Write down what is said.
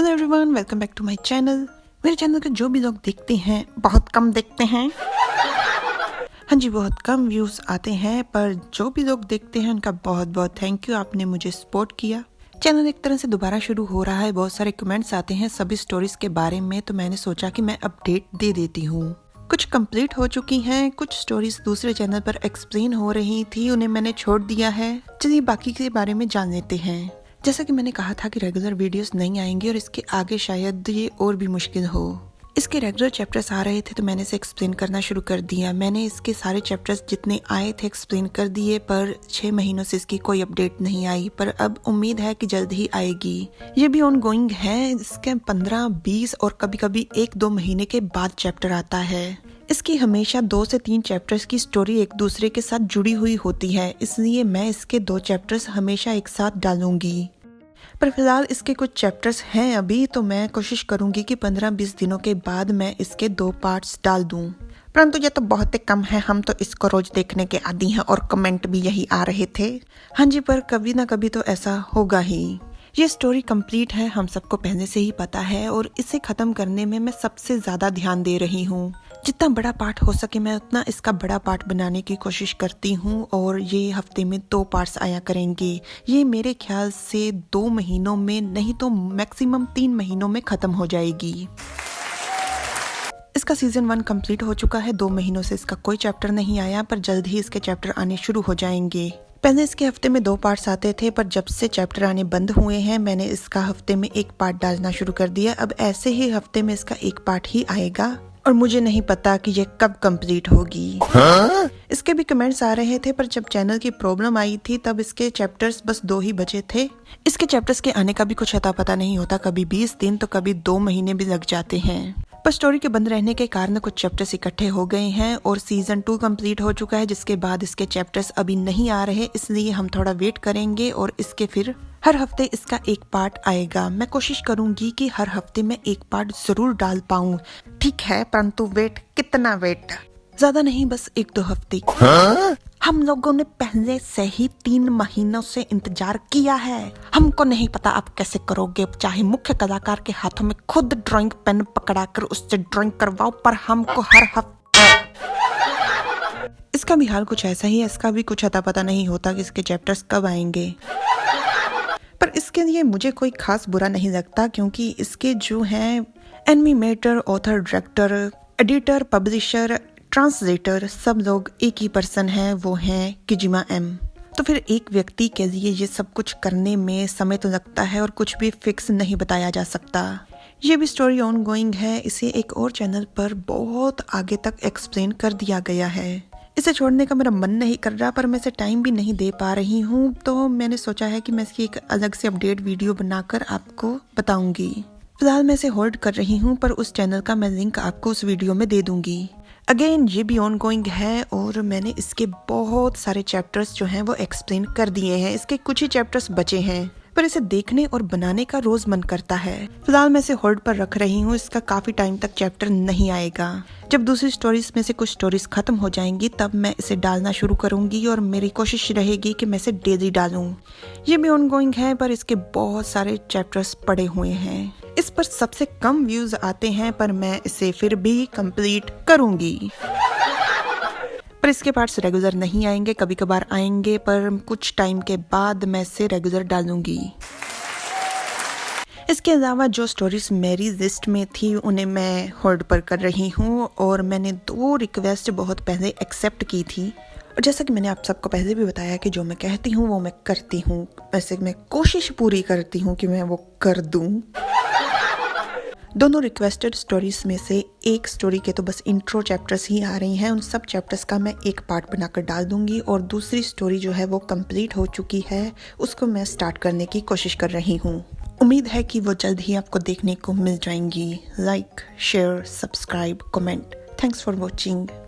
Hello everyone, welcome back to my channel. मेरे channel के जो भी लोग देखते हैं बहुत कम देखते हैं। हाँ जी, बहुत कम व्यूज़ आते हैं, पर जो भी लोग देखते हैं उनका बहुत बहुत थैंक यू, आपने मुझे सपोर्ट किया। चैनल एक तरह से दोबारा शुरू हो रहा है, बहुत सारे कमेंट्स आते हैं सभी स्टोरीज के बारे में, तो मैंने सोचा कि मैं अपडेट दे देती हूँ। कुछ कंप्लीट हो चुकी हैं, कुछ स्टोरीज दूसरे चैनल पर एक्सप्लेन हो रही थी, उन्हें मैंने छोड़ दिया है। चलिए बाकी के बारे में जान लेते हैं। जैसा कि मैंने कहा था कि रेगुलर वीडियोस नहीं आएंगे और इसके आगे शायद ये और भी मुश्किल हो। इसके रेगुलर चैप्टर्स आ रहे थे तो मैंने इसे एक्सप्लेन करना शुरू कर दिया। मैंने इसके सारे चैप्टर्स जितने आए थे एक्सप्लेन कर दिए, पर 6 महीनों से इसकी कोई अपडेट नहीं आई, पर अब उम्मीद है कि जल्द ही आएगी। ये भी ऑन गोइंग है, इसके 15, 20 और कभी कभी 1-2 महीने के बाद चैप्टर आता है। इसकी हमेशा 2 से 3 चैप्टर्स की स्टोरी एक दूसरे के साथ जुड़ी हुई होती है, इसलिए मैं इसके 2 चैप्टर्स हमेशा एक साथ डालूंगी। पर फिलहाल इसके कुछ चैप्टर्स हैं अभी, तो मैं कोशिश करूंगी कि 15-20 दिनों के बाद मैं इसके 2 पार्ट्स डाल दूं। परंतु ये तो बहुत ही कम है, हम तो इसको रोज देखने के आदी हैं और कमेंट भी यही आ रहे थे। हाँ जी, पर कभी ना कभी तो ऐसा होगा ही। ये स्टोरी कंप्लीट है, हम सबको पहले से ही पता है, और इसे खत्म करने में मैं सबसे ज्यादा ध्यान दे रही हूँ। जितना बड़ा पार्ट हो सके मैं उतना इसका बड़ा पार्ट बनाने की कोशिश करती हूँ, और ये हफ्ते में 2 पार्ट्स आया करेंगे। ये मेरे ख्याल से 2 महीनों में, नहीं तो मैक्सिमम 3 महीनों में खत्म हो जाएगी। इसका सीजन 1 कंप्लीट हो चुका है, 2 महीनों से इसका कोई चैप्टर नहीं आया, पर जल्द ही इसके चैप्टर आने शुरू हो जाएंगे। पहले इसके हफ्ते में 2 पार्ट्स आते थे, पर जब से चैप्टर आने बंद हुए हैं मैंने इसका हफ्ते में 1 पार्ट डालना शुरू कर दिया। अब ऐसे ही हफ्ते में इसका 1 पार्ट ही आएगा, और मुझे नहीं पता कि ये कब कंप्लीट होगी। इसके भी कमेंट्स आ रहे थे, पर जब चैनल की प्रॉब्लम आई थी तब इसके चैप्टर्स बस 2 ही बचे थे। इसके चैप्टर्स के आने का भी कुछ अता पता नहीं होता, कभी 20 दिन तो कभी 2 महीने भी लग जाते हैं। पर स्टोरी के बंद रहने के कारण कुछ चैप्टर्स इकट्ठे हो गए हैं, और सीजन 2 कंप्लीट हो चुका है, जिसके बाद इसके चैप्टर्स अभी नहीं आ रहे, इसलिए हम थोड़ा वेट करेंगे और इसके फिर हर हफ्ते इसका 1 पार्ट आएगा। मैं कोशिश करूंगी कि हर हफ्ते में 1 पार्ट जरूर डाल पाऊं। ठीक है, परंतु वेट, कितना वेट? ज्यादा नहीं, बस 1-2 हफ्ते। हम लोगों ने पहले से ही 3 महीनों से इंतजार किया है। हमको नहीं पता आप कैसे करोगे, चाहे मुख्य कलाकार के हाथों में खुद ड्राइंग पेन पकड़ाकर उससे ड्राइंग करवाओ, पर हमको हर हफ्ते। इसका भी हाल कुछ ऐसा ही है, इसका भी कुछ अता पता नहीं होता कि इसके चैप्टर्स कब आएंगे। पर इसके लिए मुझे कोई खास बुरा नहीं लगता, क्योंकि इसके जो हैं animator, author, director, editor, publisher, translator सब लोग एक ही पर्सन है, वो हैं किजिमा एम। तो फिर एक व्यक्ति के लिए ये सब कुछ करने में समय तो लगता है, और कुछ भी फिक्स नहीं बताया जा सकता। ये भी स्टोरी ऑन गोइंग है, इसे एक और चैनल पर बहुत आगे तक एक्सप्लेन कर दिया गया है। इसे छोड़ने का मेरा मन नहीं कर रहा, पर मैं इसे टाइम भी नहीं दे पा रही हूँ, तो मैंने सोचा है कि मैं इसकी एक अलग से अपडेट वीडियो बनाकर आपको बताऊंगी। फिलहाल मैं इसे होल्ड कर रही हूँ, पर उस चैनल का मैं लिंक आपको उस वीडियो में दे दूंगी। अगेन ये भी ऑन गोइंग है, और मैंने इसके बहुत सारे चैप्टर्स जो हैं वो एक्सप्लेन कर दिए हैं। इसके कुछ ही चैप्टर्स बचे हैं, पर इसे देखने और बनाने का रोज मन करता है। फिलहाल मैं इसे होल्ड पर रख रही हूँ, इसका काफी टाइम तक चैप्टर नहीं आएगा। जब दूसरी स्टोरीज में से कुछ स्टोरीज खत्म हो जाएंगी तब मैं इसे डालना शुरू करूंगी, और मेरी कोशिश रहेगी कि मैं इसे डेली डालूं। ये भी ऑन गोइंग है, पर इसके बहुत सारे चैप्टर्स पड़े हुए हैं। इस पर सबसे कम व्यूज आते हैं, पर मैं इसे फिर भी कंप्लीट करूंगी। पर इसके पार्ट्स रेगुलर नहीं आएंगे, कभी कभार आएंगे, पर कुछ टाइम के बाद मैं इसे रेगुलर डालूंगी। इसके अलावा जो स्टोरीज मेरी लिस्ट में थी उन्हें मैं होल्ड पर कर रही हूँ, और मैंने 2 रिक्वेस्ट बहुत पहले एक्सेप्ट की थी, और जैसा कि मैंने आप सबको पहले भी बताया कि जो मैं कहती हूँ वो मैं करती हूँ। वैसे मैं कोशिश पूरी करती हूँ कि मैं वो कर दूँ। दोनों रिक्वेस्टेड स्टोरीज में से एक स्टोरी के तो बस इंट्रो चैप्टर्स ही आ रही हैं, उन सब चैप्टर्स का मैं 1 पार्ट बनाकर डाल दूंगी, और दूसरी स्टोरी जो है वो कंप्लीट हो चुकी है, उसको मैं स्टार्ट करने की कोशिश कर रही हूँ। उम्मीद है कि वो जल्द ही आपको देखने को मिल जाएंगी। Like, share, subscribe, comment. Thanks for watching.